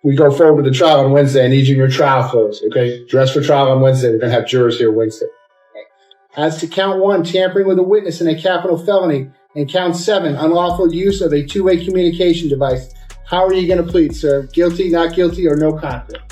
we go forward with the trial on Wednesday. I need you in your trial clothes, okay? Dress for trial on Wednesday. We're going to have jurors here Wednesday. As to count 1, tampering with a witness in a capital felony, and count 7, unlawful use of a two-way communication device, how are you going to plead, sir? Guilty, not guilty, or no contest?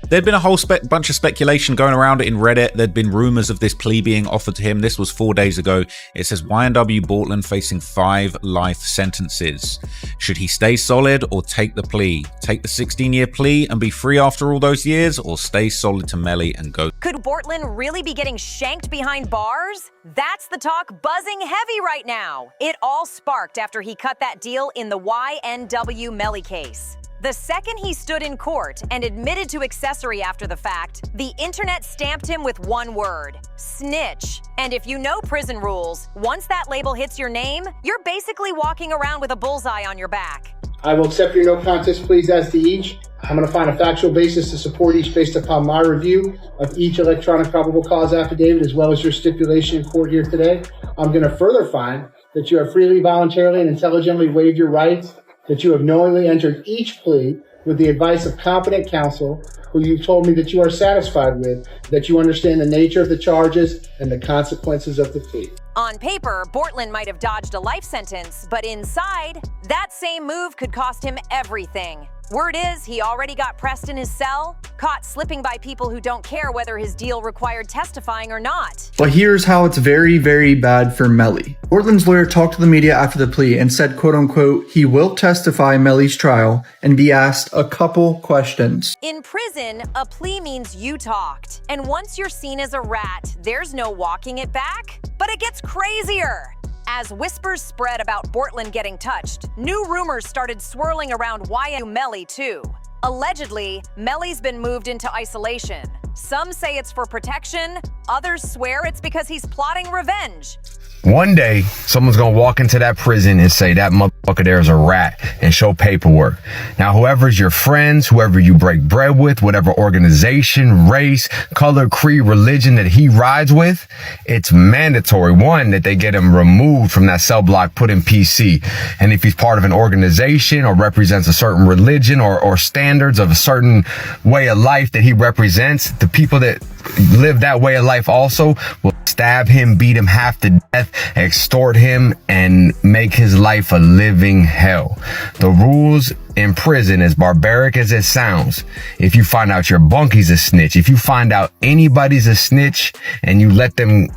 There'd been a whole bunch of speculation going around it in Reddit. There'd been rumors of this plea being offered to him. This was 4 days ago. It says YNW Bortlen facing 5 life sentences. Should he stay solid or take the plea? Take the 16-year plea and be free after all those years, or stay solid to Melly and go? Could Bortlen really be getting shanked behind bars? That's the talk buzzing heavy right now. It all sparked after he cut that deal in the YNW Melly case. The second he stood in court and admitted to accessory after the fact, the internet stamped him with one word: snitch. And if you know prison rules, once that label hits your name, you're basically walking around with a bullseye on your back. I will accept your no contest pleas as to each. I'm going to find a factual basis to support each based upon my review of each electronic probable cause affidavit, as well as your stipulation in court here today. I'm going to further find that you have freely, voluntarily, and intelligently waived your rights, that you have knowingly entered each plea with the advice of competent counsel, who you've told me that you are satisfied with, that you understand the nature of the charges and the consequences of the plea. On paper, Bortlen might have dodged a life sentence, but inside, that same move could cost him everything. Word is he already got pressed in his cell, caught slipping by people who don't care whether his deal required testifying or not. But here's how it's very, very bad for Melly. Bortlen's lawyer talked to the media after the plea and said, quote unquote, he will testify in Melly's trial and be asked a couple questions. In prison, a plea means you talked. And once you're seen as a rat, there's no walking it back. But it gets crazier. As whispers spread about Bortlen getting touched, new rumors started swirling around YNW Melly too. Allegedly, Melly's been moved into isolation. Some say it's for protection, others swear it's because he's plotting revenge. One day, someone's gonna walk into that prison and say that motherfucker there is a rat and show paperwork. Now, whoever's your friends, whoever you break bread with, whatever organization, race, color, creed, religion that he rides with, it's mandatory, one, that they get him removed from that cell block, put in PC. And if he's part of an organization or represents a certain religion or standards of a certain way of life that he represents, the people that live that way of life also will stab him, beat him half to death, extort him, and make his life a living hell. The rules in prison, as barbaric as it sounds, if you find out your bunky's a snitch, if you find out anybody's a snitch and you let them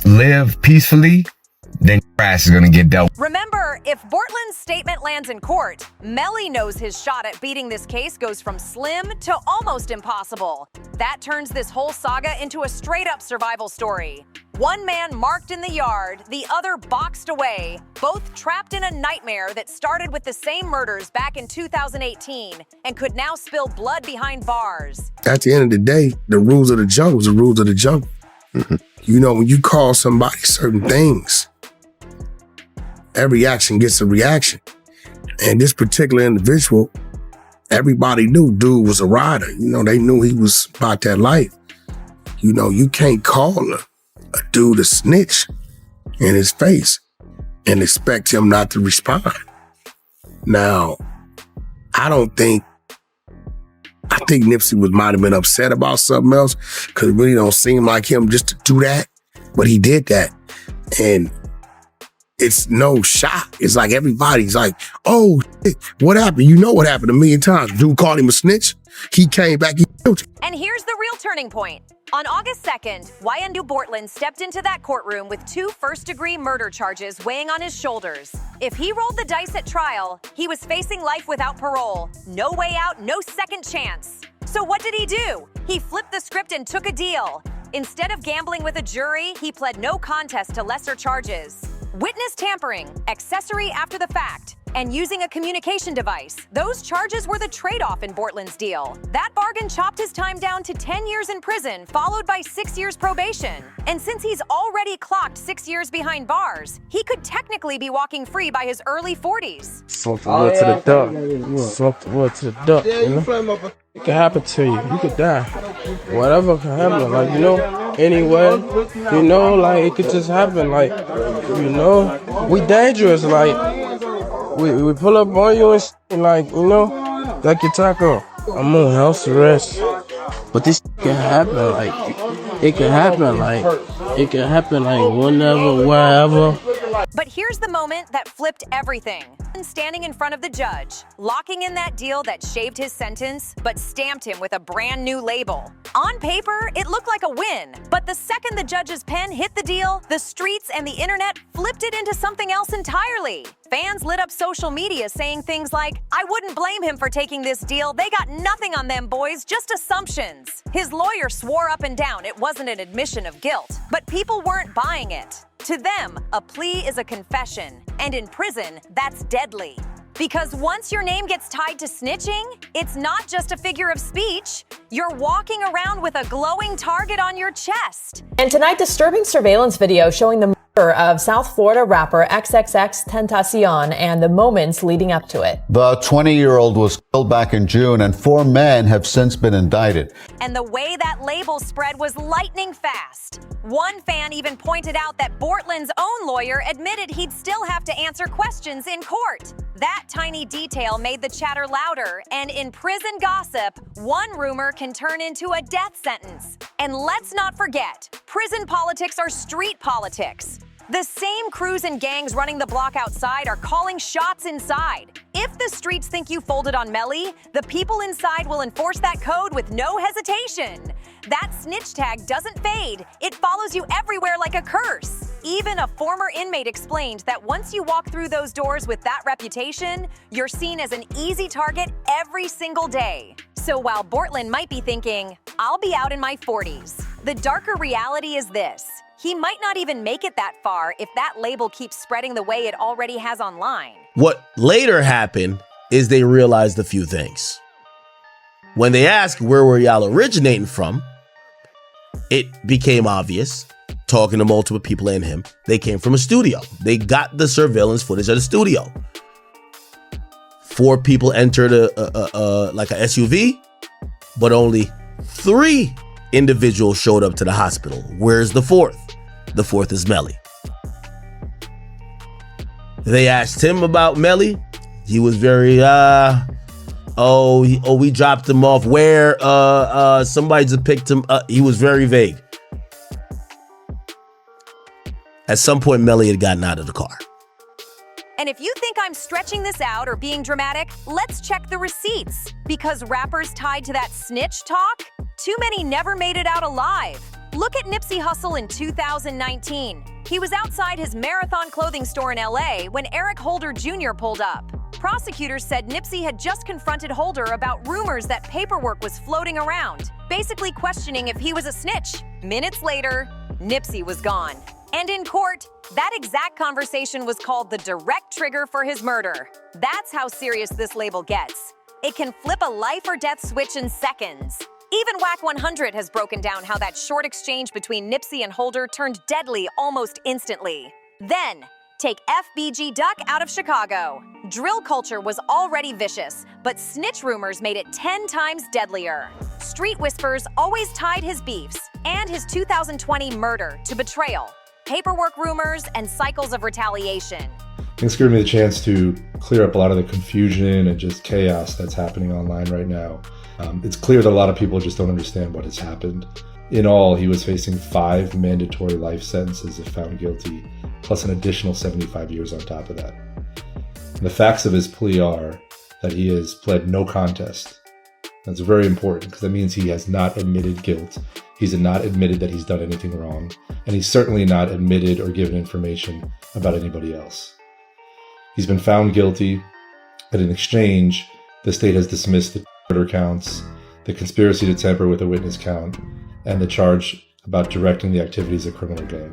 live peacefully, then your ass is gonna get dealt. Remember, if Bortlen's statement lands in court, Melly knows his shot at beating this case goes from slim to almost impossible. That turns this whole saga into a straight-up survival story. One man marked in the yard, the other boxed away, both trapped in a nightmare that started with the same murders back in 2018 and could now spill blood behind bars. At the end of the day, the rules of the jungle is the rules of the jungle. You know, when you call somebody certain things, every action gets a reaction. And this particular individual, everybody knew dude was a rider. You know, they knew he was about that life. You know, you can't call a dude a snitch in his face and expect him not to respond. Now, I think Nipsey might have been upset about something else, because it really don't seem like him just to do that, but he did that. And it's no shock. It's like everybody's like, oh, what happened? You know what happened a million times. Dude called him a snitch. He came back, he killed him. And here's the real turning point. On August 2nd, YNW Bortlen stepped into that courtroom with 2 first-degree murder charges weighing on his shoulders. If he rolled the dice at trial, he was facing life without parole. No way out, no second chance. So what did he do? He flipped the script and took a deal. Instead of gambling with a jury, he pled no contest to lesser charges. Witness tampering, accessory after the fact, and using a communication device. Those charges were the trade-off in Bortlen's deal. That bargain chopped his time down to 10 years in prison, followed by 6 years probation. And since he's already clocked 6 years behind bars, he could technically be walking free by his early 40s. Smoke the wood to the duck. Smoke the wood to the duck, you know? It can happen to you. You could die. Whatever can happen, like, you know, anyway, you know, like, it could just happen, like, you know, we dangerous, like, we pull up on you and like, you know, like your taco. I'm on house arrest. But this can happen, like, it can happen, like, whenever, wherever. But here's the moment that flipped everything. Standing in front of the judge, locking in that deal that shaved his sentence, but stamped him with a brand new label. On paper, it looked like a win, but the second the judge's pen hit the deal, the streets and the internet flipped it into something else entirely. Fans lit up social media saying things like, "I wouldn't blame him for taking this deal. They got nothing on them boys, just assumptions." His lawyer swore up and down it wasn't an admission of guilt, but people weren't buying it. To them, a plea is a confession, and in prison, that's deadly. Because once your name gets tied to snitching, it's not just a figure of speech. You're walking around with a glowing target on your chest. And tonight, disturbing surveillance video showing the murder of South Florida rapper XXXTentacion and the moments leading up to it. The 20-year-old was killed back in June, and 4 men have since been indicted. And the way that label spread was lightning fast. One fan even pointed out that Bortlen's own lawyer admitted he'd still have to answer questions in court. That tiny detail made the chatter louder, and in prison gossip, one rumor can turn into a death sentence. And let's not forget, prison politics are street politics. The same crews and gangs running the block outside are calling shots inside. If the streets think you folded on Melly, the people inside will enforce that code with no hesitation. That snitch tag doesn't fade. It follows you everywhere like a curse. Even a former inmate explained that once you walk through those doors with that reputation, you're seen as an easy target every single day. So while Bortlen might be thinking, "I'll be out in my 40s," the darker reality is this. He might not even make it that far if that label keeps spreading the way it already has online. What later happened is they realized a few things. When they asked where were y'all originating from, it became obvious, talking to multiple people and him, they came from a studio. They got the surveillance footage of the studio. 4 people entered like a SUV, but only 3 individuals showed up to the hospital. Where's the 4th? The 4th is Melly. They asked him about Melly. He was very, we dropped him off. Where? Somebody just picked him up. He was very vague. At some point, Melly had gotten out of the car. And if you think I'm stretching this out or being dramatic, let's check the receipts. Because rappers tied to that snitch talk, too many never made it out alive. Look at Nipsey Hussle in 2019. He was outside his Marathon clothing store in LA when Eric Holder Jr. pulled up. Prosecutors said Nipsey had just confronted Holder about rumors that paperwork was floating around, basically questioning if he was a snitch. Minutes later, Nipsey was gone. And in court, that exact conversation was called the direct trigger for his murder. That's how serious this label gets. It can flip a life or death switch in seconds. Even WAC 100 has broken down how that short exchange between Nipsey and Holder turned deadly almost instantly. Then, take FBG Duck out of Chicago. Drill culture was already vicious, but snitch rumors made it 10 times deadlier. Street whispers always tied his beefs and his 2020 murder to betrayal, paperwork rumors, and cycles of retaliation. It's given me the chance to clear up a lot of the confusion and just chaos that's happening online right now. It's clear that a lot of people just don't understand what has happened. In all, he was facing 5 mandatory life sentences if found guilty, plus an additional 75 years on top of that. And the facts of his plea are that he has pled no contest. That's very important because that means he has not admitted guilt. He's not admitted that he's done anything wrong, and he's certainly not admitted or given information about anybody else. He's been found guilty, but in exchange, the state has dismissed the murder counts, the conspiracy to tamper with a witness count, and the charge about directing the activities of a criminal gang.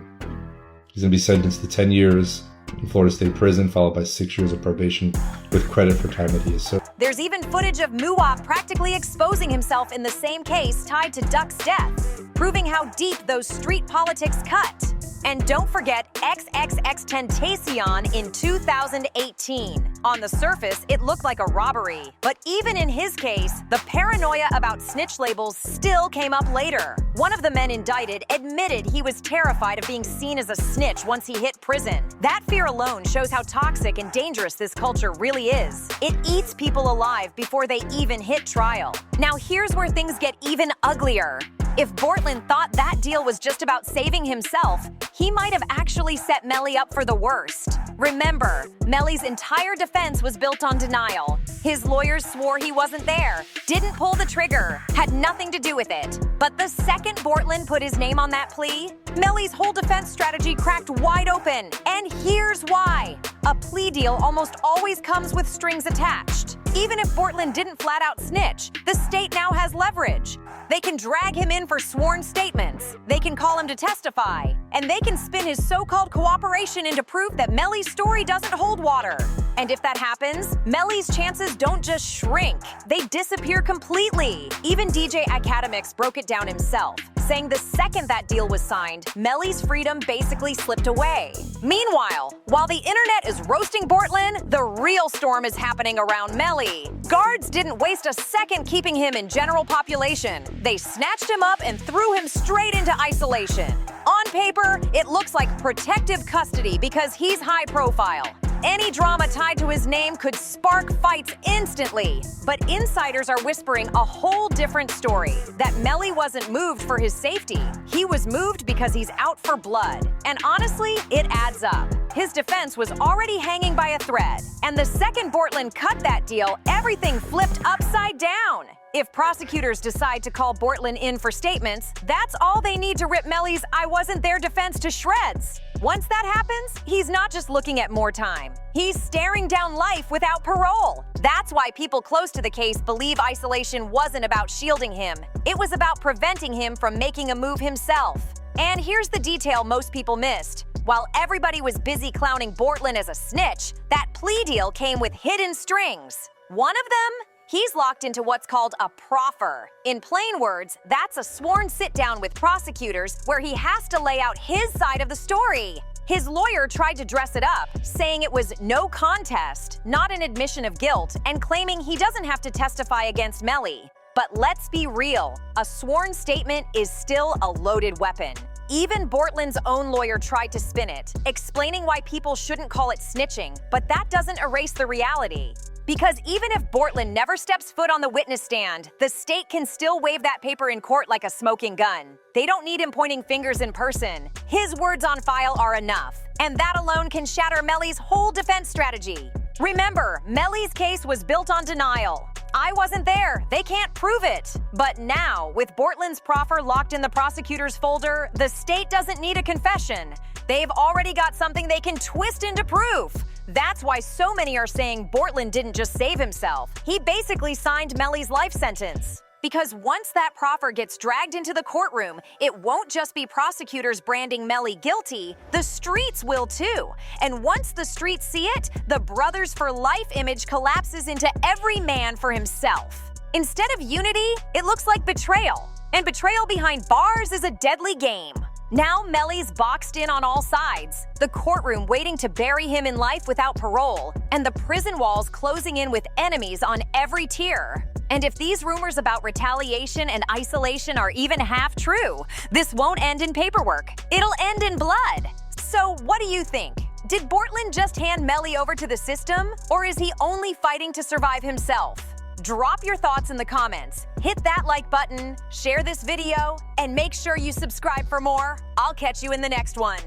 He's going to be sentenced to 10 years in Florida State Prison, followed by 6 years of probation with credit for time that he has served. There's even footage of Muwab practically exposing himself in the same case tied to Duck's death, proving how deep those street politics cut. And don't forget XXXTentacion in 2018. On the surface, it looked like a robbery. But even in his case, the paranoia about snitch labels still came up later. One of the men indicted admitted he was terrified of being seen as a snitch once he hit prison. That fear alone shows how toxic and dangerous this culture really is. It eats people alive before they even hit trial. Now here's where things get even uglier. If Bortlen thought that deal was just about saving himself, he might have actually set Melly up for the worst. Remember, Melly's entire defense was built on denial. His lawyers swore he wasn't there, didn't pull the trigger, had nothing to do with it. But the second Bortlen put his name on that plea, Melly's whole defense strategy cracked wide open. And here's why. A plea deal almost always comes with strings attached. Even if Bortlen didn't flat out snitch, the state now has leverage. They can drag him in for sworn statements, they can call him to testify, and they can spin his so-called cooperation into proof that Melly's story doesn't hold water. And if that happens, Melly's chances don't just shrink, they disappear completely. Even DJ Academics broke it down himself, saying the second that deal was signed, Melly's freedom basically slipped away. Meanwhile, while the internet is roasting Bortlen, the real storm is happening around Melly. Guards didn't waste a second keeping him in general population. They snatched him up and threw him straight into isolation. On paper, it looks like protective custody because he's high profile. Any drama tied to his name could spark fights instantly. But insiders are whispering a whole different story, that Melly wasn't moved for his safety. He was moved because he's out for blood. And honestly, it adds up. His defense was already hanging by a thread. And the second Bortlen cut that deal, everything flipped upside down. If prosecutors decide to call Bortlen in for statements, that's all they need to rip Melly's "I wasn't there" defense to shreds. Once that happens, he's not just looking at more time. He's staring down life without parole. That's why people close to the case believe isolation wasn't about shielding him. It was about preventing him from making a move himself. And here's the detail most people missed. While everybody was busy clowning Bortlen as a snitch, that plea deal came with hidden strings. One of them? He's locked into what's called a proffer. In plain words, that's a sworn sit-down with prosecutors where he has to lay out his side of the story. His lawyer tried to dress it up, saying it was no contest, not an admission of guilt, and claiming he doesn't have to testify against Melly. But let's be real, a sworn statement is still a loaded weapon. Even Bortlen's own lawyer tried to spin it, explaining why people shouldn't call it snitching, but that doesn't erase the reality. Because even if Bortlen never steps foot on the witness stand, the state can still wave that paper in court like a smoking gun. They don't need him pointing fingers in person. His words on file are enough. And that alone can shatter Melly's whole defense strategy. Remember, Melly's case was built on denial. I wasn't there, they can't prove it. But now, with Bortlen's proffer locked in the prosecutor's folder, the state doesn't need a confession. They've already got something they can twist into proof. That's why so many are saying Bortlen didn't just save himself. He basically signed Melly's life sentence. Because once that proffer gets dragged into the courtroom, it won't just be prosecutors branding Melly guilty, the streets will too. And once the streets see it, the Brothers for Life image collapses into every man for himself. Instead of unity, it looks like betrayal. And betrayal behind bars is a deadly game. Now Melly's boxed in on all sides, the courtroom waiting to bury him in life without parole, and the prison walls closing in with enemies on every tier. And if these rumors about retaliation and isolation are even half true, this won't end in paperwork. It'll end in blood. So what do you think? Did Bortlen just hand Melly over to the system, or is he only fighting to survive himself? Drop your thoughts in the comments, hit that like button, share this video, and make sure you subscribe for more. I'll catch you in the next one.